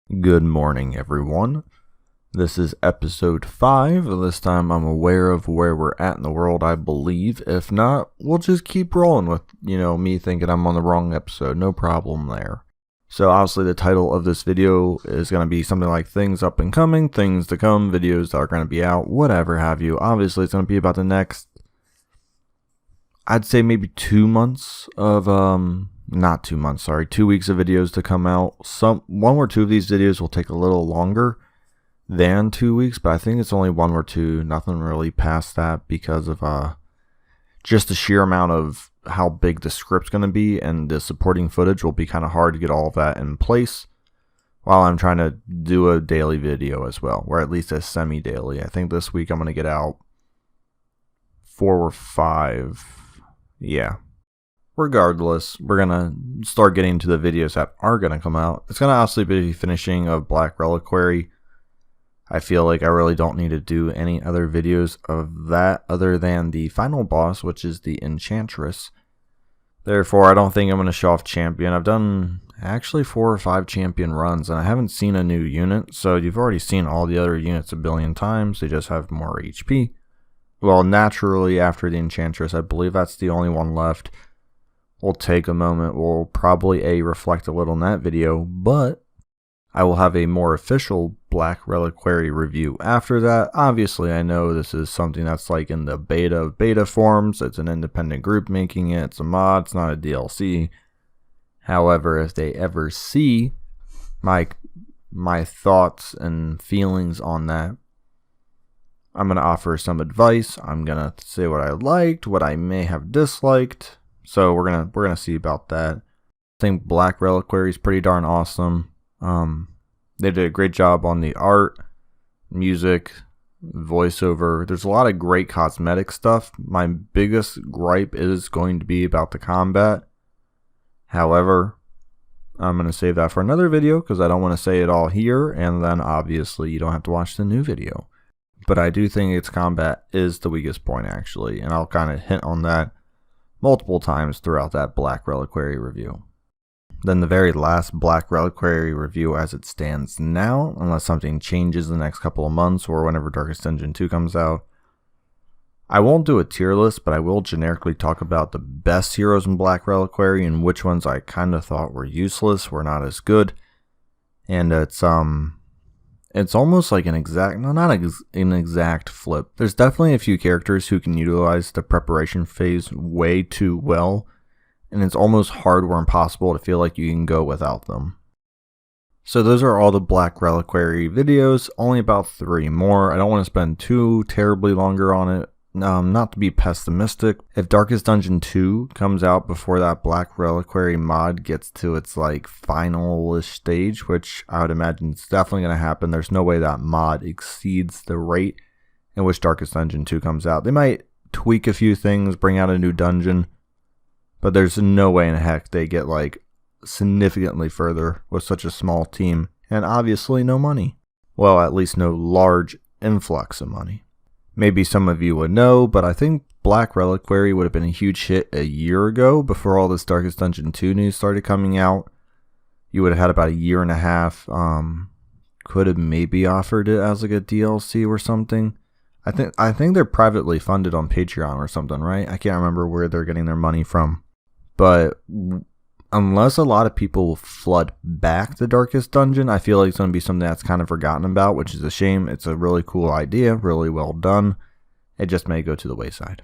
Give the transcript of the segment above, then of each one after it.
Good morning, everyone. This is episode 5. This time I'm aware of where we're at in the world, I believe. If not, we'll just keep rolling with, me thinking I'm on the wrong episode. No problem there. So obviously the title of this video is going to be something like things up and coming, things to come, videos that are going to be out, whatever have you. Obviously it's going to be about the next, I'd say maybe 2 months of, not 2 months, sorry, 2 weeks of videos to come out. One or two of these videos will take a little longer than 2 weeks, but I think it's only 1 or 2, nothing really past that because of just the sheer amount of how big the script's going to be, and the supporting footage will be kind of hard to get all of that in place while I'm trying to do a daily video as well, or at least a semi-daily. I think this week I'm going to get out 4 or 5, yeah. Regardless, we're going to start getting to the videos that are going to come out. It's going to obviously be finishing of Black Reliquary. I feel like I really don't need to do any other videos of that other than the final boss, which is the Enchantress. Therefore, I don't think I'm going to show off champion. I've done actually 4 or 5 champion runs, and I haven't seen a new unit. So you've already seen all the other units a billion times. They just have more HP. Well, naturally, after the Enchantress, I believe that's the only one left. We'll take a moment. We'll probably reflect a little in that video, but I will have a more official Black Reliquary review after that. Obviously, I know this is something that's like in the beta forms. It's an independent group making it. It's a mod. It's not a DLC. However, if they ever see my thoughts and feelings on that, I'm going to offer some advice. I'm going to say what I liked, what I may have disliked. So we're gonna see about that. I think Black Reliquary is pretty darn awesome. They did a great job on the art, music, voiceover. There's a lot of great cosmetic stuff. My biggest gripe is going to be about the combat. However, I'm going to save that for another video because I don't want to say it all here, and then obviously you don't have to watch the new video. But I do think its combat is the weakest point actually, and I'll kind of hint on that multiple times throughout that Black Reliquary review. Then the very last Black Reliquary review as it stands now, unless something changes in the next couple of months or whenever Darkest Dungeon 2 comes out. I won't do a tier list, but I will generically talk about the best heroes in Black Reliquary and which ones I kind of thought were useless, were not as good. And it's almost like an exact flip. There's definitely a few characters who can utilize the preparation phase way too well, and it's almost hard or impossible to feel like you can go without them. So those are all the Black Reliquary videos, only about 3 more. I don't want to spend too terribly longer on it. Not to be pessimistic, if Darkest Dungeon 2 comes out before that Black Reliquary mod gets to its final-ish stage, which I would imagine is definitely going to happen, there's no way that mod exceeds the rate in which Darkest Dungeon 2 comes out. They might tweak a few things, bring out a new dungeon, but there's no way in heck they get significantly further with such a small team, and obviously no money. Well, at least no large influx of money. Maybe some of you would know, but I think Black Reliquary would have been a huge hit a year ago before all this Darkest Dungeon 2 news started coming out. You would have had about a year and a half. Could have maybe offered it as a DLC or something. I think they're privately funded on Patreon or something, right? I can't remember where they're getting their money from. But unless a lot of people flood back to Darkest Dungeon, I feel like it's going to be something that's kind of forgotten about, which is a shame. It's a really cool idea, really well done. It just may go to the wayside.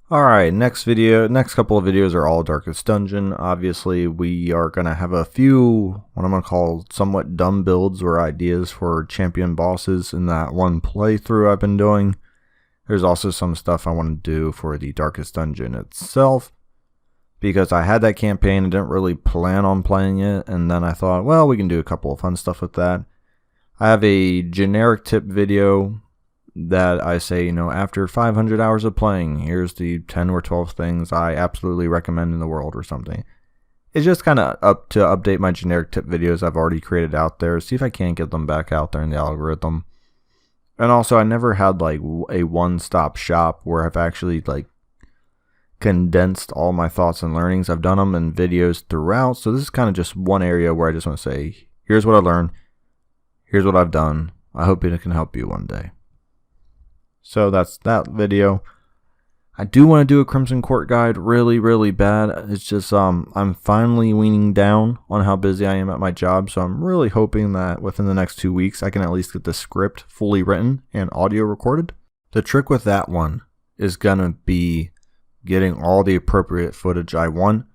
Alright, next couple of videos are all Darkest Dungeon. Obviously, we are going to have a few, what I'm going to call somewhat dumb builds or ideas for champion bosses in that one playthrough I've been doing. There's also some stuff I want to do for the Darkest Dungeon itself, because I had that campaign and didn't really plan on playing it, and then I thought, well, we can do a couple of fun stuff with that. I have a generic tip video that I say, after 500 hours of playing, here's the 10 or 12 things I absolutely recommend in the world or something. It's just kind of up to update my generic tip videos I've already created out there, see if I can't get them back out there in the algorithm. And also, I never had a one-stop shop where I've actually condensed all my thoughts and learnings. I've done them in videos throughout, so this is kind of just one area where I just want to say, here's what I learned. Here's what I've done. I hope it can help you one day. So that's that video. I do want to do a Crimson Court guide really, really bad. It's just I'm finally weaning down on how busy I am at my job. So I'm really hoping that within the next 2 weeks, I can at least get the script fully written and audio recorded. The trick with that one is going to be getting all the appropriate footage I want,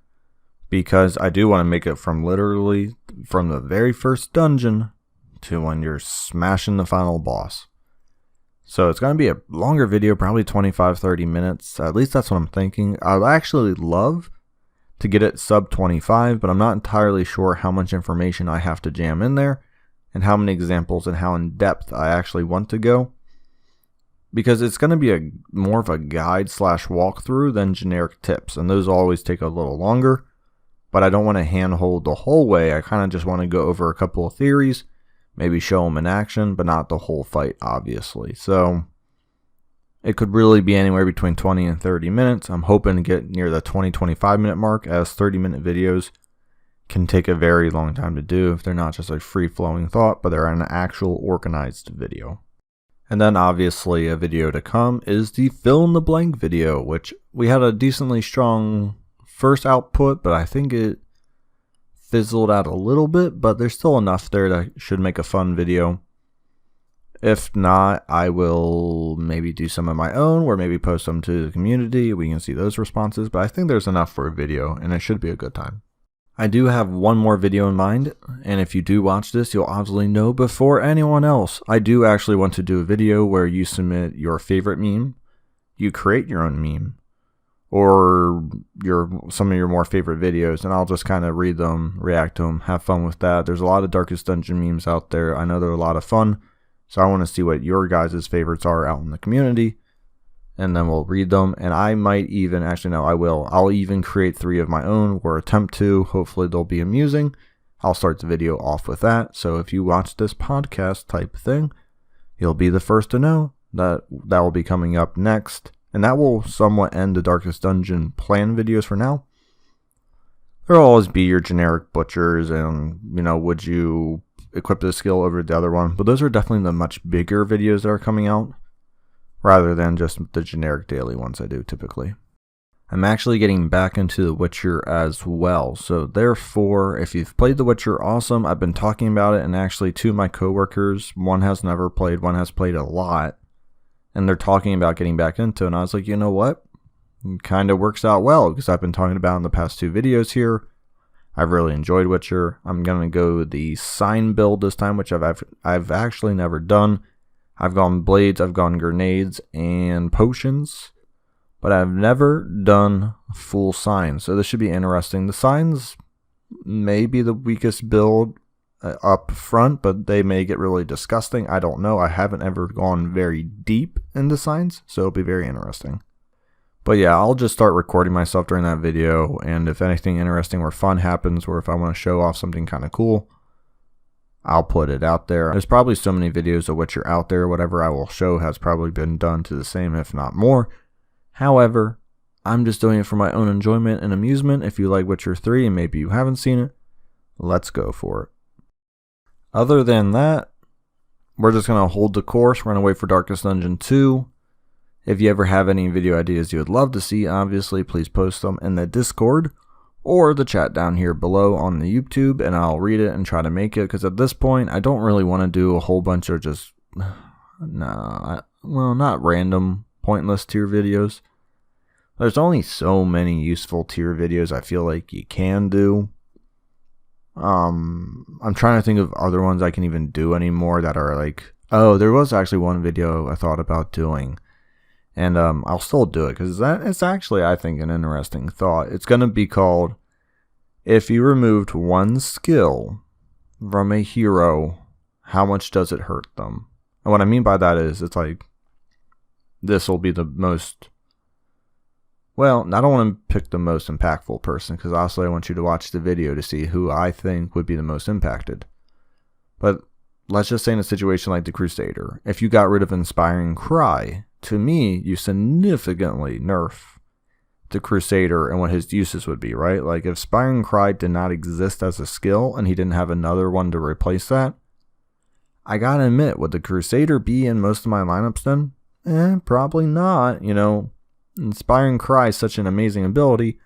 because I do want to make it from literally from the very first dungeon to when you're smashing the final boss. So it's going to be a longer video, probably 25-30 minutes. At least that's what I'm thinking. I'd actually love to get it sub 25, but I'm not entirely sure how much information I have to jam in there and how many examples and how in depth I actually want to go. Because it's going to be more of a guide / walkthrough than generic tips, and those always take a little longer. But I don't want to handhold the whole way. I kind of just want to go over a couple of theories, maybe show them in action, but not the whole fight, obviously. So it could really be anywhere between 20 and 30 minutes. I'm hoping to get near the 20-25 minute mark, as 30-minute videos can take a very long time to do if they're not just a free-flowing thought, but they're an actual organized video. And then obviously a video to come is the fill in the blank video, which we had a decently strong first output, but I think it fizzled out a little bit, but there's still enough there that should make a fun video. If not, I will maybe do some of my own, or maybe post them to the community. We can see those responses, but I think there's enough for a video, and it should be a good time. I do have one more video in mind, and if you do watch this, you'll obviously know before anyone else. I do actually want to do a video where you submit your favorite meme, you create your own meme, or some of your more favorite videos, and I'll just kind of read them, react to them, have fun with that. There's a lot of Darkest Dungeon memes out there. I know they're a lot of fun, so I want to see what your guys' favorites are out in the community, and then we'll read them. And I might even, actually no, I will. I'll even create 3 of my own, or attempt to. Hopefully they'll be amusing. I'll start the video off with that. So if you watch this podcast type thing, you'll be the first to know that will be coming up next. And that will somewhat end the Darkest Dungeon plan videos for now. There'll always be your generic butchers and, would you equip this skill over the other one. But those are definitely the much bigger videos that are coming out, rather than just the generic daily ones I do typically. I'm actually getting back into The Witcher as well. So therefore, if you've played The Witcher, awesome. I've been talking about it, and actually 2 of my coworkers, one has never played, one has played a lot. And they're talking about getting back into it. And I was like, you know what? It kind of works out well, because I've been talking about it in the past 2 videos here. I've really enjoyed Witcher. I'm going to go the sign build this time, which I've actually never done. I've gone blades, I've gone grenades, and potions. But I've never done full signs. So this should be interesting. The signs may be the weakest build up front, but they may get really disgusting. I don't know. I haven't ever gone very deep into signs, so it'll be very interesting. But yeah, I'll just start recording myself during that video, and if anything interesting or fun happens, or if I want to show off something kind of cool, I'll put it out there. There's probably so many videos of Witcher out there. Whatever I will show has probably been done to the same, if not more. However, I'm just doing it for my own enjoyment and amusement. If you like Witcher 3 and maybe you haven't seen it, let's go for it. Other than that, we're just going to hold the course. We're going to wait for Darkest Dungeon 2. If you ever have any video ideas you would love to see, obviously, please post them in the Discord or the chat down here below on the YouTube, and I'll read it and try to make it, because at this point, I don't really want to do a whole bunch of just, not random, pointless tier videos. There's only so many useful tier videos I feel like you can do. I'm trying to think of other ones I can even do anymore that are like, oh, there was actually one video I thought about doing, and I'll still do it, because it's actually, I think, an interesting thought. It's going to be called, if you removed one skill from a hero, how much does it hurt them? And what I mean by that is, it's like, this will be the most, well, I don't want to pick the most impactful person, because obviously I want you to watch the video to see who I think would be the most impacted. But let's just say in a situation like the Crusader, if you got rid of Inspiring Cry, to me, you significantly nerf the Crusader and what his uses would be, right? Like if Spire and Cry did not exist as a skill and he didn't have another one to replace that, I gotta admit, would the Crusader be in most of my lineups then? Probably not. You know, Inspire and Cry is such an amazing ability.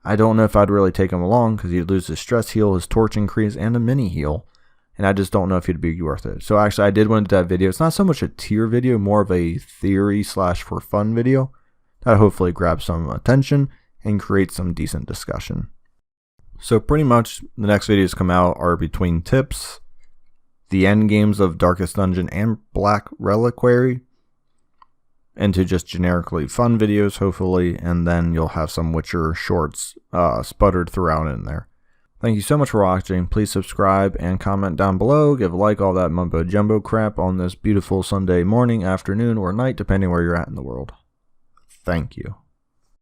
I don't know if I'd really take him along because he'd lose his stress heal, his torch increase, and a mini heal. And I just don't know if he'd be worth it. So actually, I did want to do that video. It's not so much a tier video, more of a theory / for fun video that hopefully grabs some attention and create some decent discussion. So pretty much the next videos come out are between tips, the end games of Darkest Dungeon and Black Reliquary, into just generically fun videos, hopefully, and then you'll have some Witcher shorts sputtered throughout in there. Thank you so much for watching. Please subscribe and comment down below. Give a like, all that mumbo jumbo crap on this beautiful Sunday morning, afternoon, or night, depending where you're at in the world. Thank you.